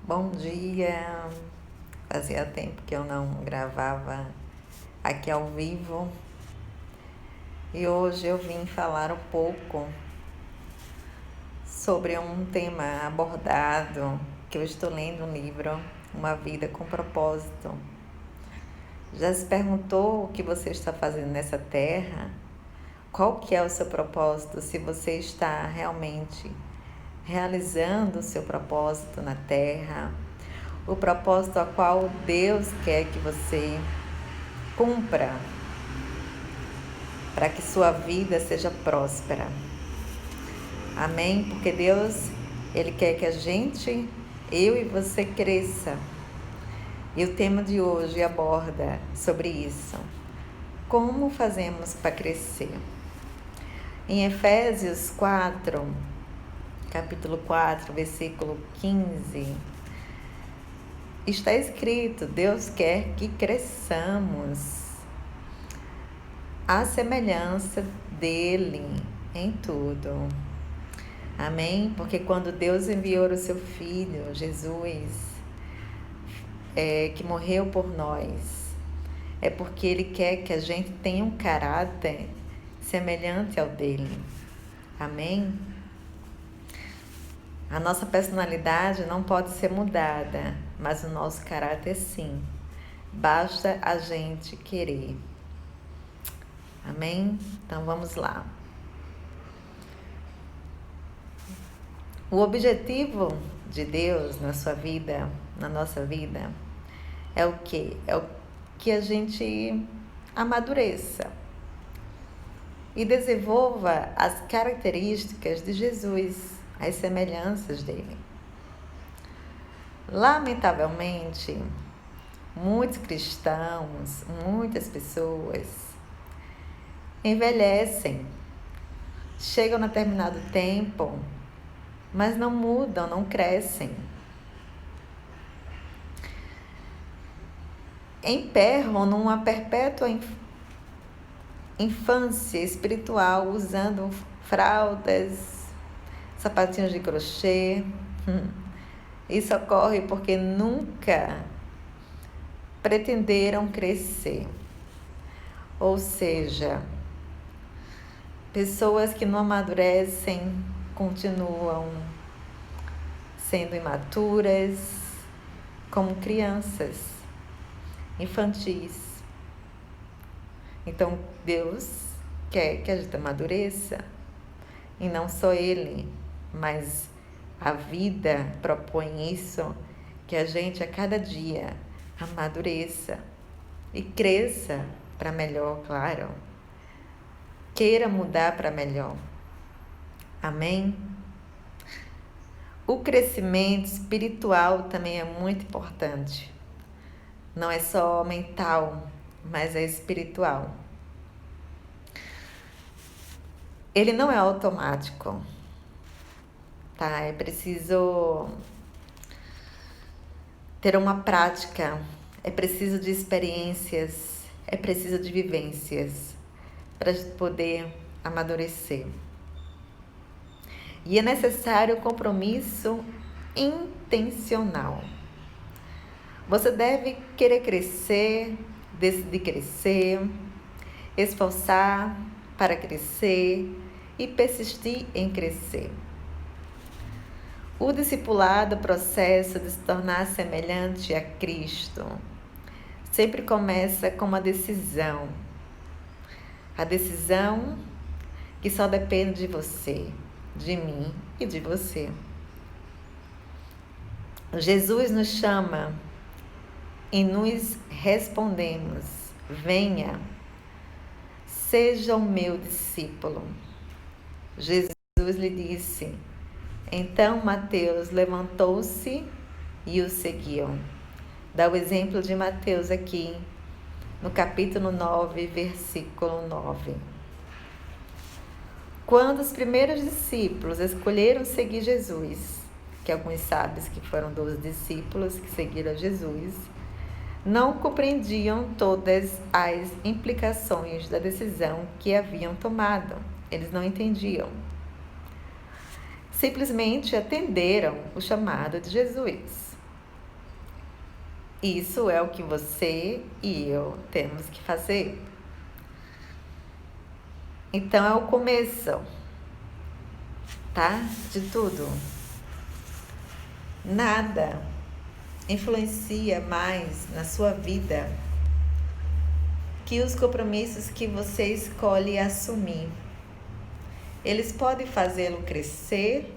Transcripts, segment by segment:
Bom dia! Fazia tempo que eu não gravava aqui ao vivo e hoje eu vim falar um pouco sobre um tema abordado que eu estou lendo um livro, Uma Vida com Propósito. Já se perguntou o que você está fazendo nessa terra? Qual que é o seu propósito? Se você está realmente realizando o seu propósito na terra, o propósito a qual Deus quer que você cumpra para que sua vida seja próspera. Amém? Porque Deus, Ele quer que a gente, eu e você, cresça. E o tema de hoje aborda sobre isso. Como fazemos para crescer? Em Efésios 4, capítulo 4, versículo 15, está escrito: Deus quer que cresçamos à semelhança dele em tudo. Amém? Porque quando Deus enviou o seu Filho, Jesus, que morreu por nós, é porque Ele quer que a gente tenha um caráter semelhante ao dele. Amém? A nossa personalidade não pode ser mudada, mas o nosso caráter sim. Basta a gente querer. Amém? Então vamos lá. O objetivo de Deus na sua vida, na nossa vida, é o quê? É o que a gente amadureça e desenvolva as características de Jesus, as semelhanças dele. Lamentavelmente, muitos cristãos, muitas pessoas envelhecem, chegam a determinado tempo, mas não mudam, não crescem. Emperram numa perpétua infância espiritual, usando fraldas, sapatinhos de crochê. Isso ocorre porque nunca pretenderam crescer. Ou seja, pessoas que não amadurecem continuam sendo imaturas, como crianças infantis. Então, Deus quer que a gente amadureça, e não só Ele, mas a vida propõe isso, que a gente a cada dia amadureça e cresça para melhor, claro. Queira mudar para melhor. Amém? O crescimento espiritual também é muito importante. Não é só mental, mas é espiritual. Ele não é automático, tá? É preciso ter uma prática, é preciso de experiências, é preciso de vivências para poder amadurecer. E é necessário compromisso intencional. Você deve querer crescer, decidir crescer, esforçar para crescer e persistir em crescer. O discipulado, o processo de se tornar semelhante a Cristo, sempre começa com uma decisão. A decisão que só depende de você, de mim e de você. Jesus nos chama e nos respondemos: venha, seja o meu discípulo. Jesus lhe disse. Então Mateus levantou-se e o seguiu. Dá o exemplo de Mateus aqui, no capítulo 9, versículo 9. Quando os primeiros discípulos escolheram seguir Jesus, que alguns sabem que foram 12 discípulos que seguiram Jesus, não compreendiam todas as implicações da decisão que haviam tomado. Eles não entendiam. Simplesmente atenderam o chamado de Jesus. Isso é o que você e eu temos que fazer. Então é o começo, tá? De tudo. Nada influencia mais na sua vida que os compromissos que você escolhe assumir. Eles podem fazê-lo crescer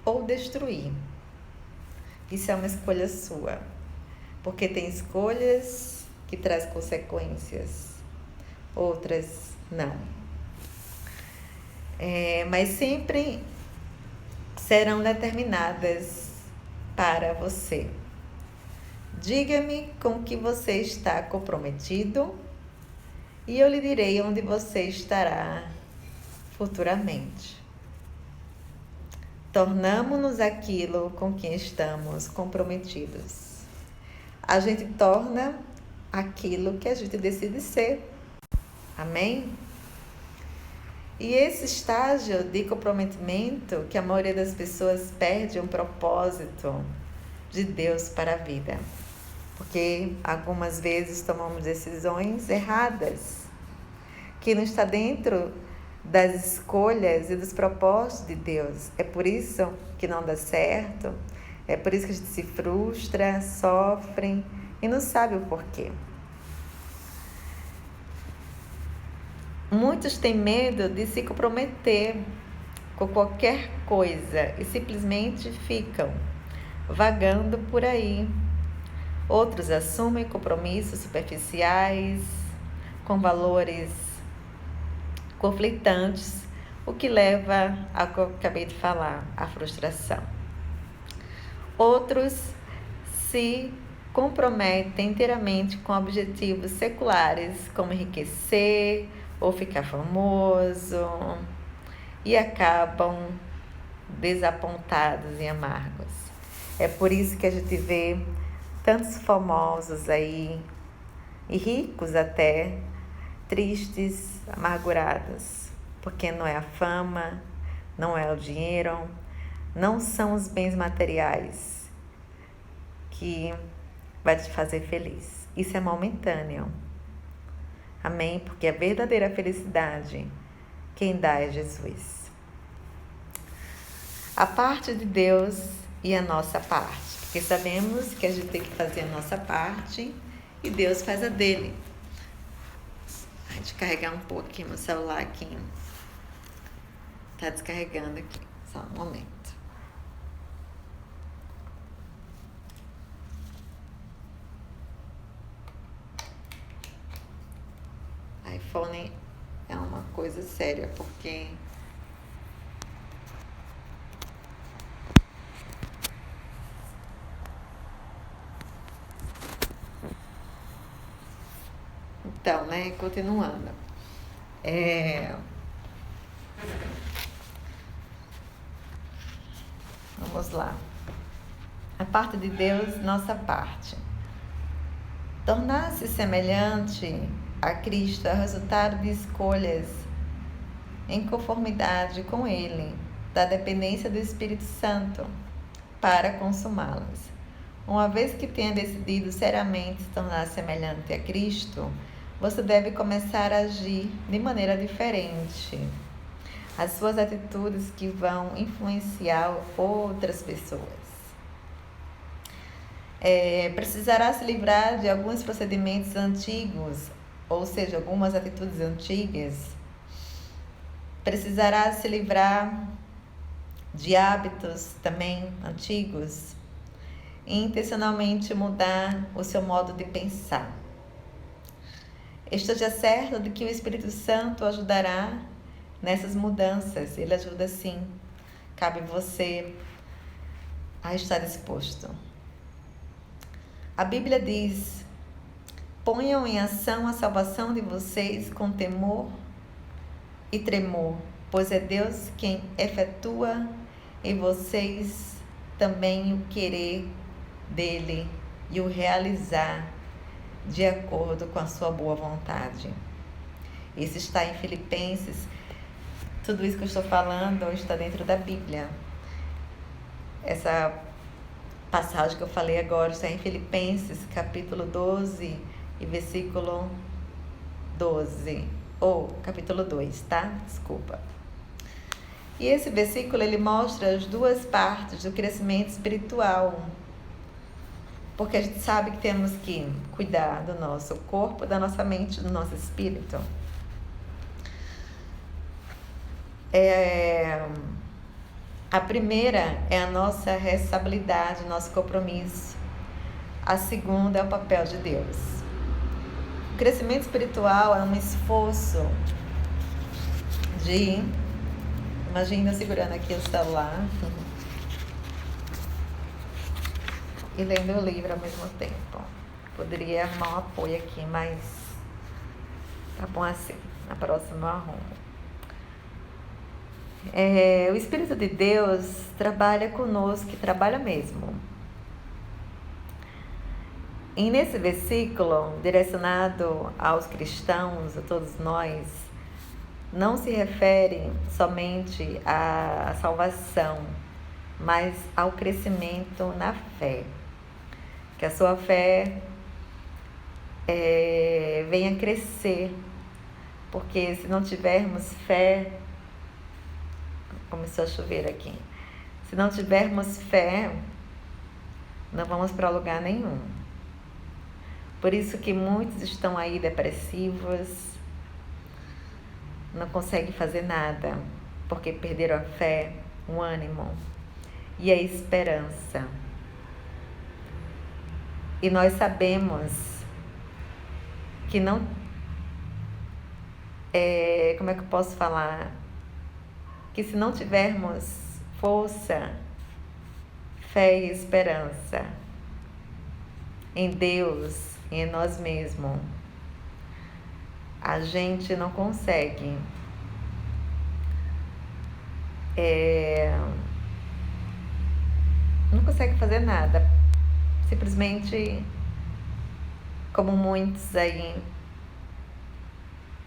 ou destruir. Isso é uma escolha sua, porque tem escolhas que trazem consequências, outras não. Mas sempre serão determinadas para você. Diga-me com que você está comprometido e eu lhe direi onde você estará futuramente. Tornamo-nos aquilo com quem estamos comprometidos. A gente torna aquilo que a gente decide ser. Amém? E esse estágio de comprometimento que a maioria das pessoas perde um propósito de Deus para a vida. Porque algumas vezes tomamos decisões erradas, que não está dentro das escolhas e dos propósitos de Deus. É por isso que não dá certo, é por isso que a gente se frustra, sofre e não sabe o porquê. Muitos têm medo de se comprometer com qualquer coisa e simplesmente ficam vagando por aí. Outros assumem compromissos superficiais, com valores conflitantes, o que leva ao que eu acabei de falar, a frustração. Outros se comprometem inteiramente com objetivos seculares, como enriquecer ou ficar famoso, e acabam desapontados e amargos. É por isso que a gente vê tantos famosos aí, e ricos até, tristes, amargurados, porque não é a fama, não é o dinheiro, não são os bens materiais que vai te fazer feliz. Isso é momentâneo. Amém? Porque a verdadeira felicidade, quem dá é Jesus. A parte de Deus e a nossa parte. Porque sabemos que a gente tem que fazer a nossa parte e Deus faz a dele. Deixa eu carregar um pouco aqui meu celular aqui. Tá descarregando aqui. Só um momento. iPhone é uma coisa séria, porque então, né, continuando. Vamos lá. A parte de Deus, nossa parte. Tornar-se semelhante a Cristo é o resultado de escolhas em conformidade com Ele, da dependência do Espírito Santo para consumá-las. Uma vez que tenha decidido seriamente se tornar semelhante a Cristo, você deve começar a agir de maneira diferente. As suas atitudes que vão influenciar outras pessoas. Precisará se livrar de alguns procedimentos antigos, ou seja, algumas atitudes antigas. Precisará se livrar de hábitos também antigos e intencionalmente mudar o seu modo de pensar. Esteja certo de que o Espírito Santo ajudará nessas mudanças. Ele ajuda sim. Cabe você a estar disposto. A Bíblia diz: ponham em ação a salvação de vocês com temor e tremor, pois é Deus quem efetua em vocês também o querer dele e o realizar de acordo com a sua boa vontade. Isso está em Filipenses. Tudo isso que eu estou falando está dentro da Bíblia. Essa passagem que eu falei agora está em Filipenses, capítulo 12 e versículo 12. Ou capítulo 2, tá? Desculpa. E esse versículo, ele mostra as duas partes do crescimento espiritual. Porque a gente sabe que temos que cuidar do nosso corpo, da nossa mente, do nosso espírito. A primeira é a nossa responsabilidade, nosso compromisso. A segunda é o papel de Deus. O crescimento espiritual é um esforço de... Imagina eu segurando aqui o celular e lendo o livro ao mesmo tempo. Poderia arrumar um apoio aqui, mas tá bom assim. Na próxima eu arrumo. O Espírito de Deus trabalha conosco, e trabalha mesmo. E nesse versículo, direcionado aos cristãos, a todos nós, não se refere somente à salvação, mas ao crescimento na fé. Que a sua fé venha crescer, porque se não tivermos fé... Começou a chover aqui. Se não tivermos fé, não vamos para lugar nenhum. Por isso que muitos estão aí depressivos, não conseguem fazer nada, porque perderam a fé, o ânimo e a esperança. E nós sabemos que não... como é que eu posso falar? Que se não tivermos força, fé e esperança em Deus e em nós mesmos, a gente não consegue fazer nada. Simplesmente, como muitos aí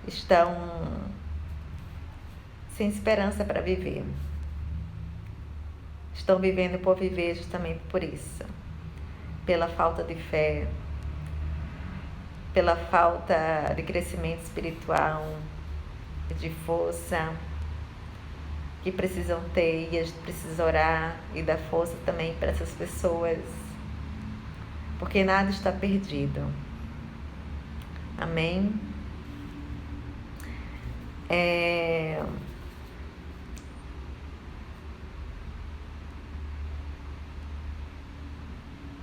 estão sem esperança para viver. Estão vivendo por viver justamente por isso. Pela falta de fé, pela falta de crescimento espiritual, de força que precisam ter, e a gente precisa orar e dar força também para essas pessoas, porque nada está perdido. Amém?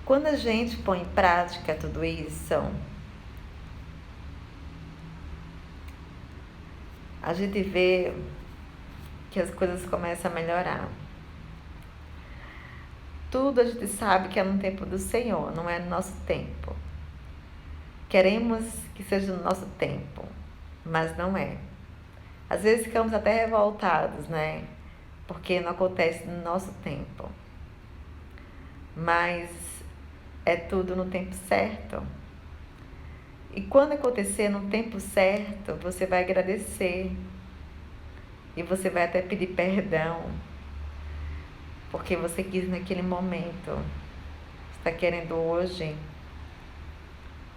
Quando a gente põe em prática tudo isso, a gente vê que as coisas começam a melhorar. Tudo a gente sabe que é no tempo do Senhor, não é no nosso tempo. Queremos que seja no nosso tempo, mas não é. Às vezes ficamos até revoltados, né? Porque não acontece no nosso tempo. Mas é tudo no tempo certo. E quando acontecer no tempo certo, você vai agradecer. E você vai até pedir perdão, porque você quis naquele momento. Você está querendo hoje,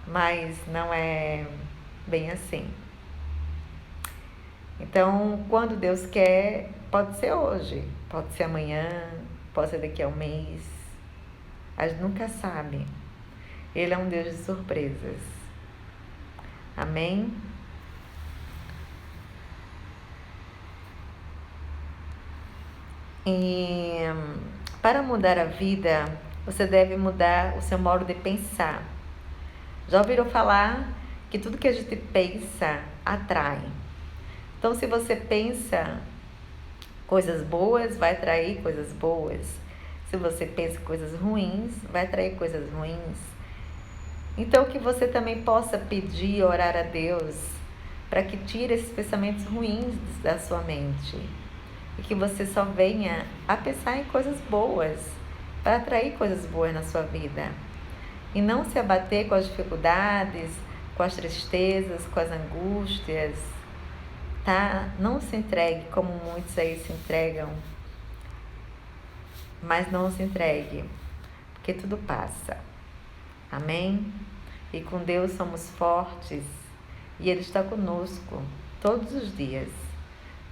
mas não é bem assim. Então, quando Deus quer, pode ser hoje, pode ser amanhã, pode ser daqui a um mês. A gente nunca sabe. Ele é um Deus de surpresas. Amém? E para mudar a vida, você deve mudar o seu modo de pensar. Já ouviram falar que tudo que a gente pensa atrai? Então, se você pensa coisas boas, vai atrair coisas boas. Se você pensa coisas ruins, vai atrair coisas ruins. Então, que você também possa pedir, orar a Deus, para que tire esses pensamentos ruins da sua mente. E que você só venha a pensar em coisas boas, para atrair coisas boas na sua vida. E não se abater com as dificuldades, com as tristezas, com as angústias, tá? Não se entregue como muitos aí se entregam. Mas não se entregue. que tudo passa. Amém? E com Deus somos fortes e Ele está conosco todos os dias.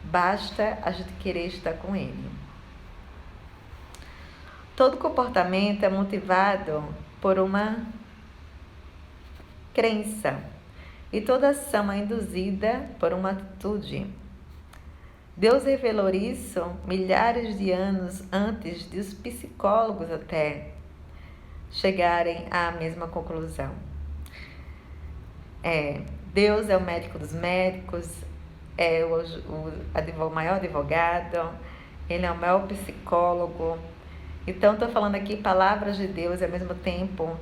Basta a gente querer estar com Ele. Todo comportamento é motivado por uma crença e toda ação é induzida por uma atitude. Deus revelou isso milhares de anos antes de os psicólogos até chegarem à mesma conclusão. Deus é o médico dos médicos, é o maior advogado, Ele é o maior psicólogo. Então, estou falando aqui palavras de Deus e, ao mesmo tempo,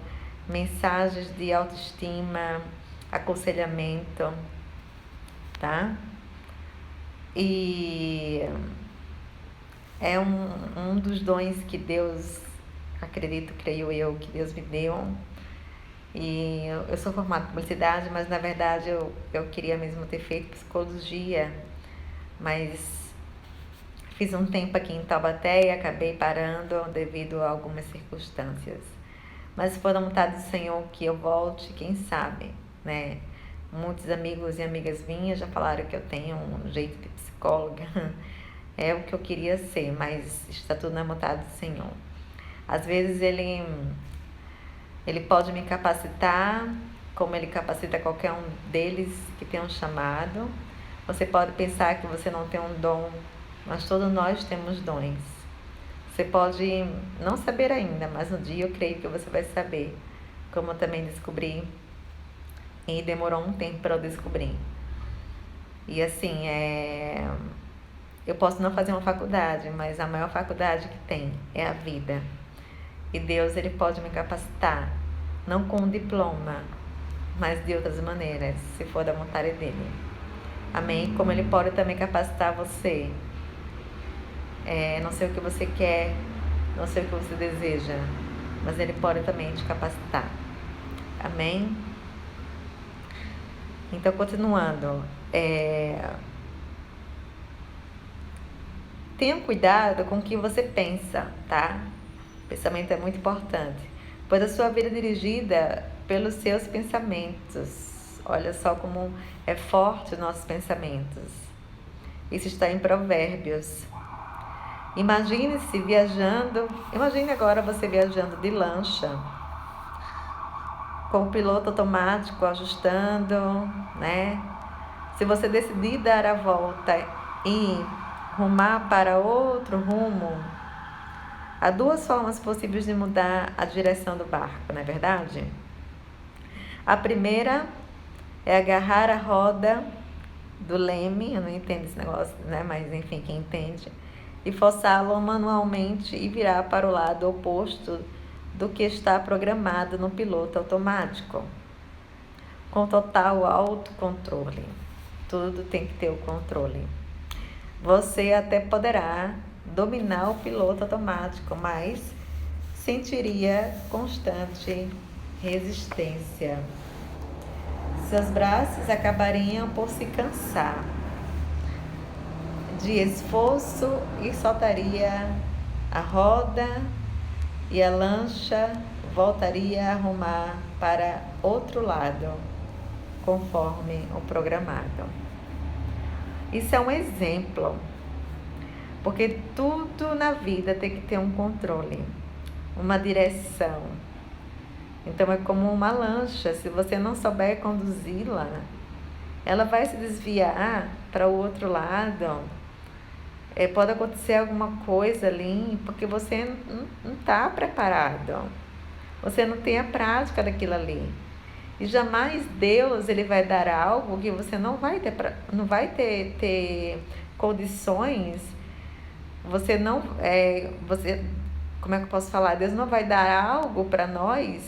mensagens de autoestima, aconselhamento, tá? E é um dos dons que Deus, creio eu, que Deus me deu. E eu sou formada em publicidade, mas na verdade eu queria mesmo ter feito psicologia, mas fiz um tempo aqui em Taubaté e acabei parando devido a algumas circunstâncias. Mas se for da vontade do Senhor que eu volte, quem sabe, né? Muitos amigos e amigas minhas já falaram que eu tenho um jeito de psicóloga. É o que eu queria ser, mas está tudo na vontade do Senhor. Às vezes Ele pode me capacitar, como Ele capacita qualquer um deles que tem um chamado. Você pode pensar que você não tem um dom, mas todos nós temos dons. Você pode não saber ainda, mas um dia eu creio que você vai saber, como eu também descobri, e demorou um tempo para eu descobrir. E assim, eu posso não fazer uma faculdade, mas a maior faculdade que tem é a vida. E Deus, Ele pode me capacitar, não com um diploma, mas de outras maneiras, se for da vontade dEle. Amém? Como Ele pode também capacitar você. Não sei o que você quer, não sei o que você deseja, mas Ele pode também te capacitar. Amém? Então, continuando. Tenha cuidado com o que você pensa, tá? Pensamento é muito importante, pois a sua vida é dirigida pelos seus pensamentos. Olha só como é forte os nossos pensamentos. Isso está em Provérbios. Imagine agora você viajando de lancha, com o piloto automático ajustando, né? Se você decidir dar a volta e rumar para outro rumo, há duas formas possíveis de mudar a direção do barco, não é verdade? A primeira é agarrar a roda do leme, eu não entendo esse negócio, né? Mas enfim, quem entende, e forçá-lo manualmente e virar para o lado oposto do que está programado no piloto automático, com total autocontrole. Tudo tem que ter o controle. Você até poderá dominar o piloto automático, mas sentiria constante resistência. Seus braços acabariam por se cansar de esforço e soltaria a roda e a lancha voltaria a rumar para outro lado, conforme o programado. Isso é um exemplo, porque tudo na vida tem que ter um controle, uma direção. Então é como uma lancha, se você não souber conduzi-la, ela vai se desviar para o outro lado. Pode acontecer alguma coisa ali, porque você não está preparado. Você não tem a prática daquilo ali. E jamais Deus ele vai dar algo que você não vai ter condições. Você não como é que eu posso falar? Deus não vai dar algo para nós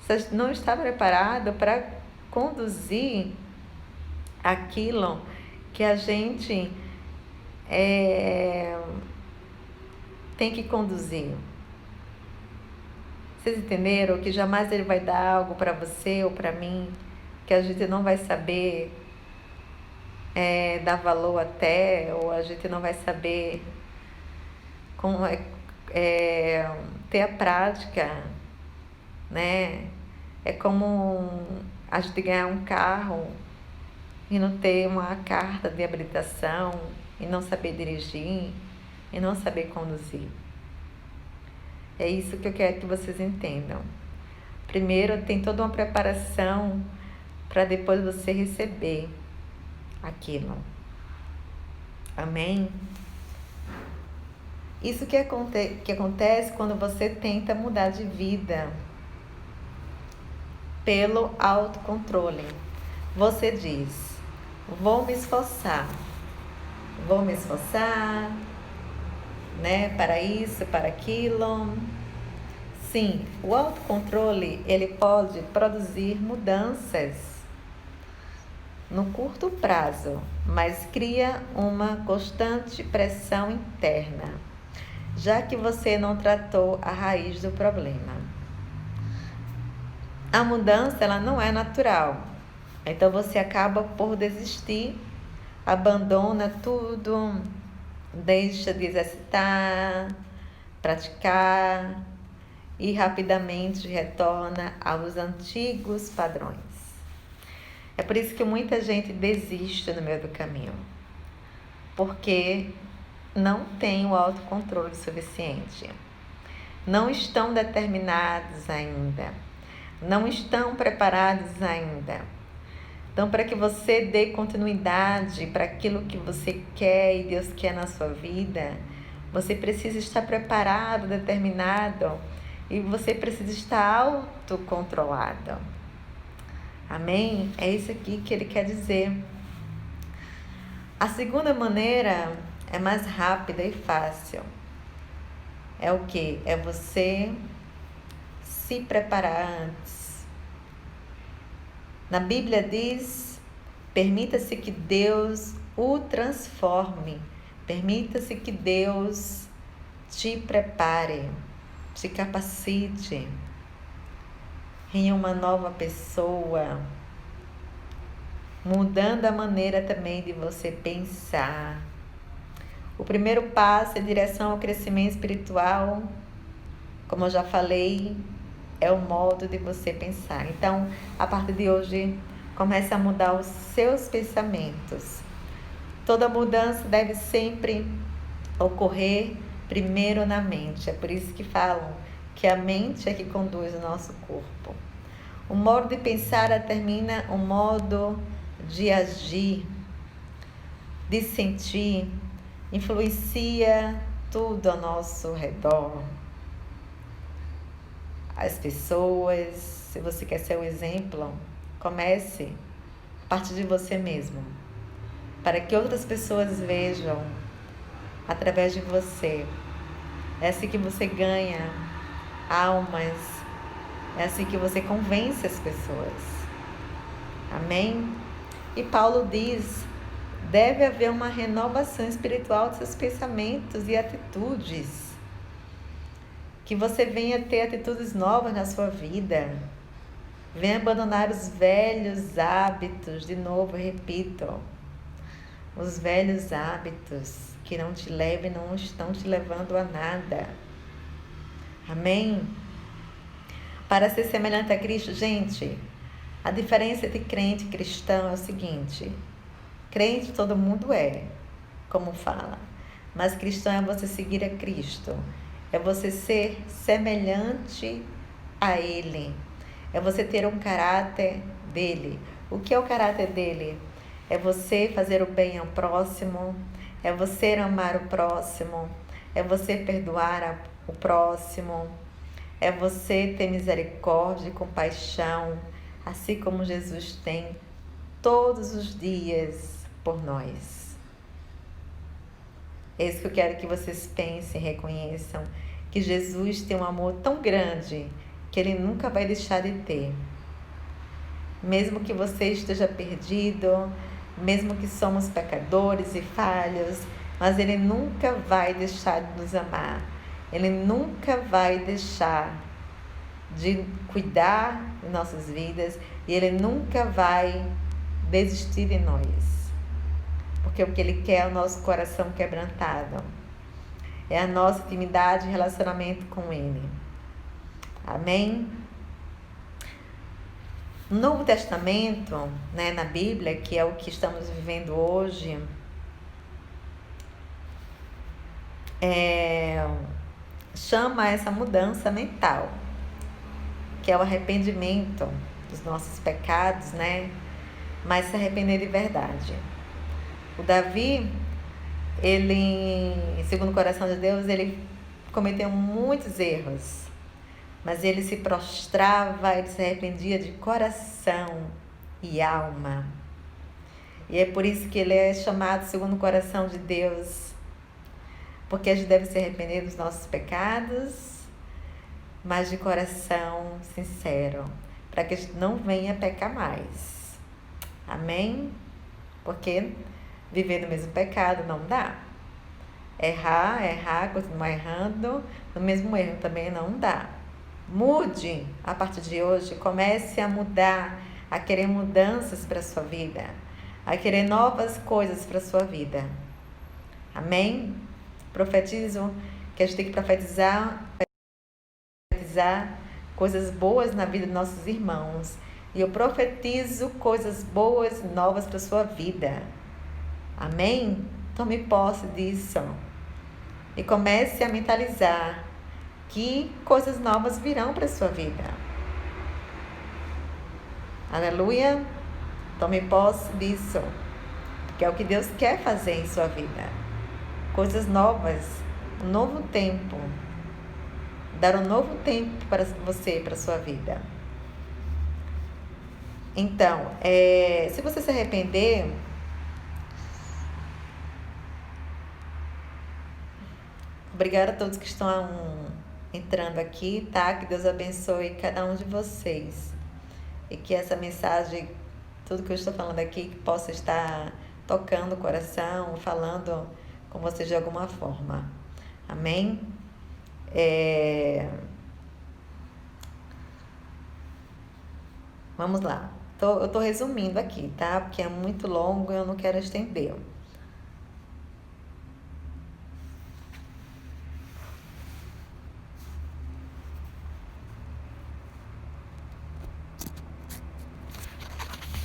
se a gente não está preparado para conduzir aquilo que a gente tem que conduzir. Vocês entenderam? Que jamais Ele vai dar algo para você ou para mim que a gente não vai saber dar valor até, ou a gente não vai saber como ter a prática né? É como a gente ganhar um carro e não ter uma carta de habilitação, e não saber dirigir, e não saber conduzir. É isso que eu quero que vocês entendam. Primeiro, tem toda uma preparação para depois você receber aquilo. Amém? Isso que acontece quando você tenta mudar de vida pelo autocontrole. Você diz: vou me esforçar, né, para isso, para aquilo. Sim, o autocontrole, ele pode produzir mudanças no curto prazo, mas cria uma constante pressão interna, já que você não tratou a raiz do problema. A mudança, ela não é natural, então você acaba por desistir, abandona tudo, deixa de exercitar, praticar e rapidamente retorna aos antigos padrões. É por isso que muita gente desiste no meio do caminho, porque não tem o autocontrole suficiente, não estão determinados ainda, não estão preparados ainda. Então, para que você dê continuidade para aquilo que você quer e Deus quer na sua vida, você precisa estar preparado, determinado, e você precisa estar autocontrolado. Amém? É isso aqui que ele quer dizer. A segunda maneira é mais rápida e fácil. É o quê? É você se preparar antes. Na Bíblia diz: permita-se que Deus o transforme. Permita-se que Deus te prepare, te capacite em uma nova pessoa, mudando a maneira também de você pensar. O primeiro passo em direção ao crescimento espiritual, como eu já falei, é o modo de você pensar. Então, a partir de hoje, comece a mudar os seus pensamentos. Toda mudança deve sempre ocorrer primeiro na mente. É por isso que falam que a mente é que conduz o nosso corpo. O modo de pensar determina o modo de agir, de sentir, influencia tudo ao nosso redor. As pessoas, se você quer ser um exemplo, comece a partir de você mesmo, para que outras pessoas vejam através de você. É assim que você ganha almas, é assim que você convence as pessoas. Amém? E Paulo diz: deve haver uma renovação espiritual de seus pensamentos e atitudes. Que você venha ter atitudes novas na sua vida. Venha abandonar os velhos hábitos. De novo, repito. Os velhos hábitos que não te levam e não estão te levando a nada. Amém? Para ser semelhante a Cristo, gente, a diferença entre crente e cristão é o seguinte: crente todo mundo é, como fala, mas cristão é você seguir a Cristo, é você ser semelhante a Ele, é você ter um caráter dele. O que é o caráter dele? É você fazer o bem ao próximo, é você amar o próximo, é você perdoar o próximo, é você ter misericórdia e compaixão, assim como Jesus tem todos os dias por nós. É isso que eu quero que vocês pensem e reconheçam, que Jesus tem um amor tão grande que Ele nunca vai deixar de ter. Mesmo que você esteja perdido, mesmo que somos pecadores e falhos, mas Ele nunca vai deixar de nos amar. Ele nunca vai deixar de cuidar de nossas vidas e Ele nunca vai desistir de nós. Porque o que Ele quer é o nosso coração quebrantado. É a nossa intimidade e relacionamento com Ele. Amém? No Novo Testamento, né, na Bíblia, que é o que estamos vivendo hoje, chama essa mudança mental, que é o arrependimento dos nossos pecados, né? Mas se arrepender de verdade. O Davi, ele, segundo o coração de Deus, ele cometeu muitos erros, mas ele se prostrava, ele se arrependia de coração e alma. E é por isso que ele é chamado segundo o coração de Deus, porque a gente deve se arrepender dos nossos pecados, mas de coração sincero, para que a gente não venha pecar mais. Amém? Porque viver no mesmo pecado não dá. Errar, continuar errando, no mesmo erro também não dá. Mude a partir de hoje, comece a mudar, a querer mudanças para a sua vida, a querer novas coisas para a sua vida. Amém? Profetizo que a gente tem que profetizar coisas boas na vida dos nossos irmãos. E eu profetizo coisas boas e novas para a sua vida. Amém? Tome posse disso. E comece a mentalizar que coisas novas virão para a sua vida. Aleluia? Tome posse disso. Que é o que Deus quer fazer em sua vida. Coisas novas, um novo tempo. Dar um novo tempo para você, para a sua vida. Então, se você se arrepender, obrigada a todos que estão entrando aqui, tá? Que Deus abençoe cada um de vocês. E que essa mensagem, tudo que eu estou falando aqui, que possa estar tocando o coração, falando com vocês de alguma forma. Amém? Vamos lá. Eu tô resumindo aqui, tá? Porque é muito longo e eu não quero estender.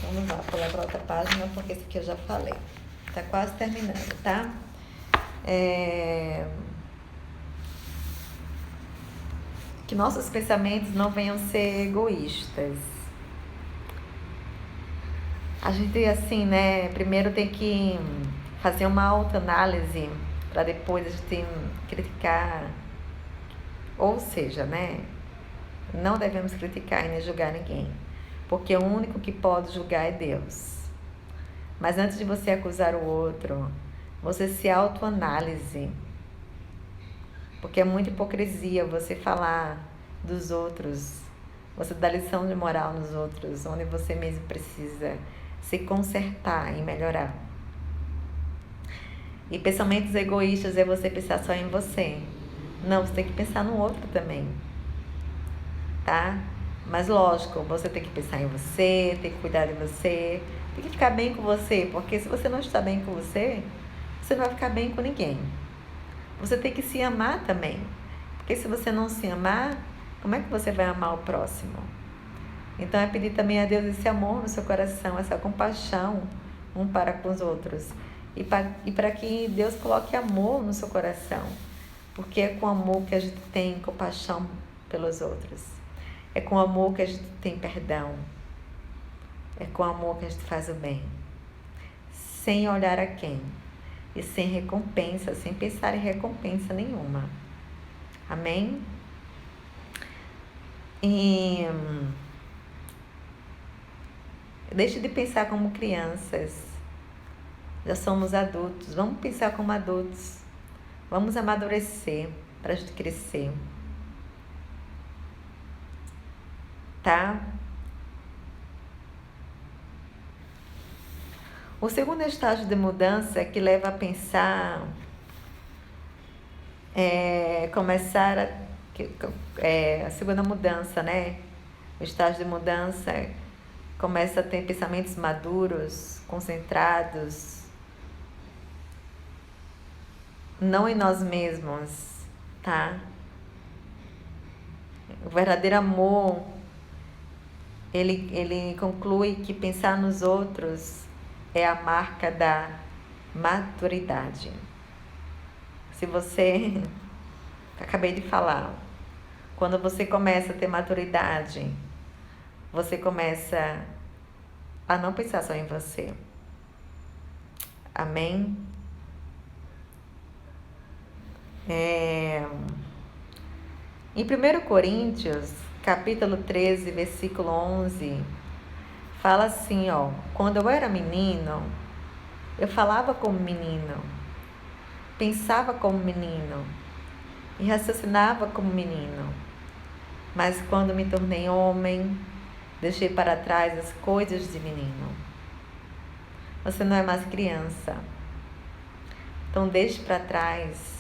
Vamos lá, pular para outra página, porque esse aqui eu já falei. Tá quase terminando, tá? Que nossos pensamentos não venham ser egoístas. A gente, assim, né, primeiro tem que fazer uma autoanálise para depois a gente criticar. Ou seja, né, não devemos criticar e nem julgar ninguém, porque o único que pode julgar é Deus. Mas antes de você acusar o outro, você se autoanálise. Porque é muita hipocrisia você falar dos outros, você dá lição de moral nos outros, onde você mesmo precisa se consertar e melhorar. E pensamentos egoístas é você pensar só em você. Não, você tem que pensar no outro também, tá? Mas lógico, você tem que pensar em você, tem que cuidar de você, tem que ficar bem com você, porque se você não está bem com você, você não vai ficar bem com ninguém. Você tem que se amar também, porque se você não se amar, como é que você vai amar o próximo? Então é pedir também a Deus esse amor no seu coração, essa compaixão um para com os outros. E para que Deus coloque amor no seu coração, porque é com amor que a gente tem compaixão pelos outros. É com amor que a gente tem perdão. É com amor que a gente faz o bem, sem olhar a quem. E sem recompensa, sem pensar em recompensa nenhuma. Amém? E deixe de pensar como crianças. Já somos adultos. Vamos pensar como adultos. Vamos amadurecer para a gente crescer. Tá? O segundo estágio de mudança que leva a pensar começar a segunda mudança, né? O estágio de mudança começa a ter pensamentos maduros, concentrados, não em nós mesmos, tá? O verdadeiro amor ele conclui que pensar nos outros é a marca da maturidade. Se você, acabei de falar, quando você começa a ter maturidade, você começa a não pensar só em você. Amém? Em 1 Coríntios, capítulo 13, versículo 11, fala assim, ó: quando eu era menino, eu falava como menino, pensava como menino e raciocinava como menino. Mas quando me tornei homem, deixei para trás as coisas de menino. Você não é mais criança. Então deixe para trás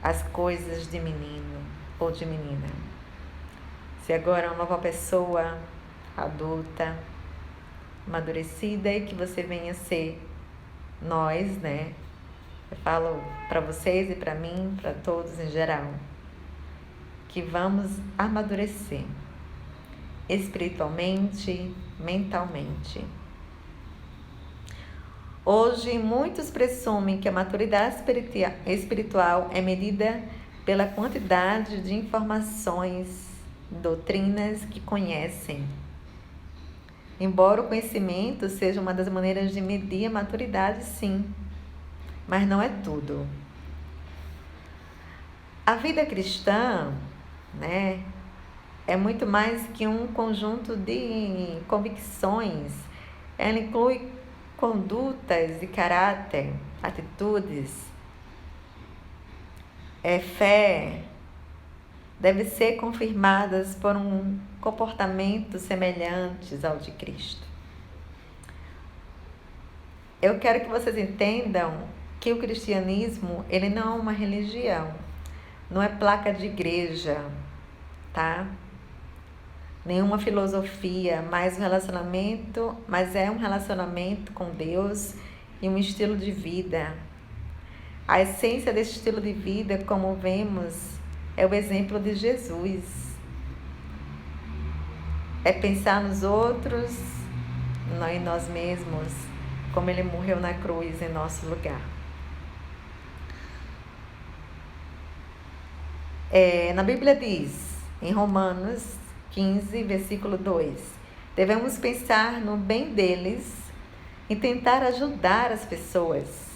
as coisas de menino ou de menina. Se agora é uma nova pessoa, adulta, amadurecida, e que você venha ser nós, né? Eu falo para vocês e para mim, para todos em geral, que vamos amadurecer espiritualmente, mentalmente. Hoje, muitos presumem que a maturidade espiritual é medida pela quantidade de informações, doutrinas que conhecem. Embora o conhecimento seja uma das maneiras de medir a maturidade, sim, mas não é tudo. A vida cristã, né, é muito mais que um conjunto de convicções. Ela inclui condutas de caráter, atitudes. Fé deve ser confirmadas por um comportamento semelhantes ao de Cristo. Eu quero que vocês entendam que o cristianismo, ele não é uma religião, não é placa de igreja, tá? Nenhuma filosofia, mas é um relacionamento com Deus e um estilo de vida. A essência desse estilo de vida, como vemos, é o exemplo de Jesus. É pensar nos outros, não em nós mesmos, como Ele morreu na cruz em nosso lugar. Na Bíblia diz, em Romanos 15, versículo 2, devemos pensar no bem deles e tentar ajudar as pessoas.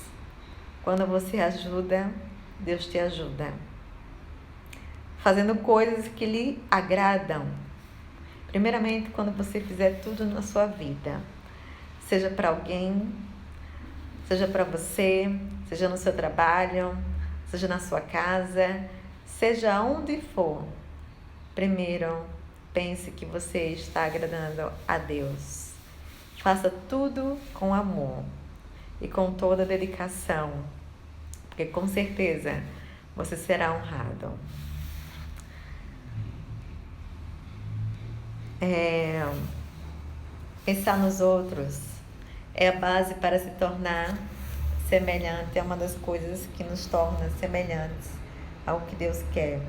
Quando você ajuda, Deus te ajuda. Fazendo coisas que lhe agradam. Primeiramente, quando você fizer tudo na sua vida, seja para alguém, seja para você, seja no seu trabalho, seja na sua casa, seja onde for, primeiro, pense que você está agradando a Deus. Faça tudo com amor e com toda dedicação, porque com certeza você será honrado. Pensar nos outros é a base para se tornar semelhante, é uma das coisas que nos torna semelhantes ao que Deus quer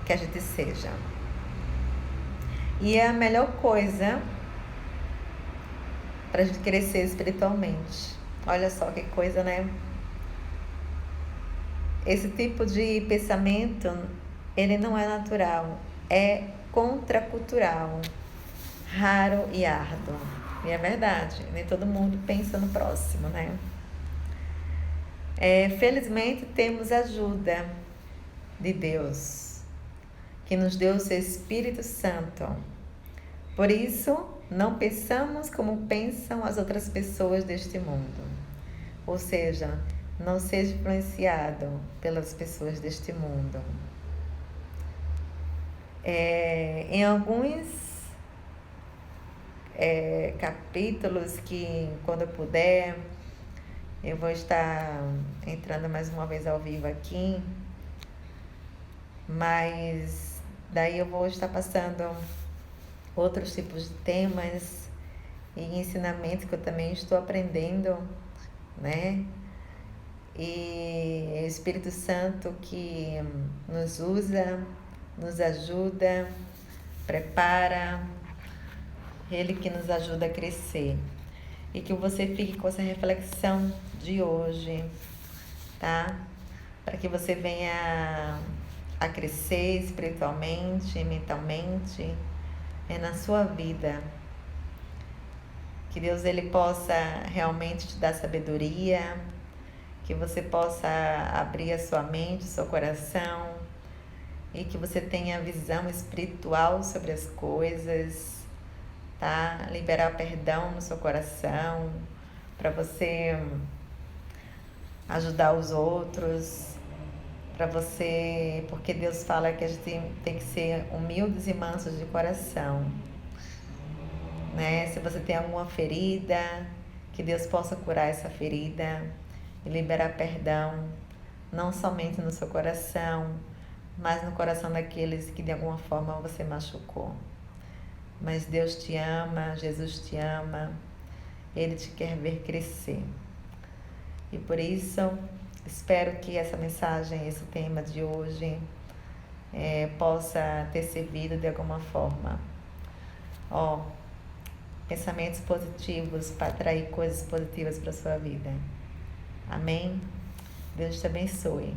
que a gente seja. E é a melhor coisa para a gente crescer espiritualmente. Olha só que coisa, né? Esse tipo de pensamento, ele não é natural, é contracultural, raro e árduo. E é verdade, nem todo mundo pensa no próximo, né? Felizmente temos ajuda de Deus, que nos deu o seu Espírito Santo. Por isso, não pensamos como pensam as outras pessoas deste mundo. Ou seja, não seja influenciado pelas pessoas deste mundo. Em alguns capítulos que, quando eu puder, eu vou estar entrando mais uma vez ao vivo aqui, mas daí eu vou estar passando outros tipos de temas e ensinamentos que eu também estou aprendendo, né? E o Espírito Santo que nos usa nos ajuda, prepara, Ele que nos ajuda a crescer. E que você fique com essa reflexão de hoje, tá? Para que você venha a crescer espiritualmente, mentalmente, na sua vida. Que Deus ele possa realmente te dar sabedoria, que você possa abrir a sua mente, o seu coração, e que você tenha visão espiritual sobre as coisas, tá? Liberar perdão no seu coração, para você ajudar os outros, para você, porque Deus fala que a gente tem que ser humildes e mansos de coração, né? Se você tem alguma ferida, que Deus possa curar essa ferida e liberar perdão, não somente no seu coração, mas no coração daqueles que de alguma forma você machucou. Mas Deus te ama, Jesus te ama, Ele te quer ver crescer. E por isso, espero que essa mensagem, esse tema de hoje, possa ter servido de alguma forma. Pensamentos positivos para atrair coisas positivas para a sua vida. Amém? Deus te abençoe.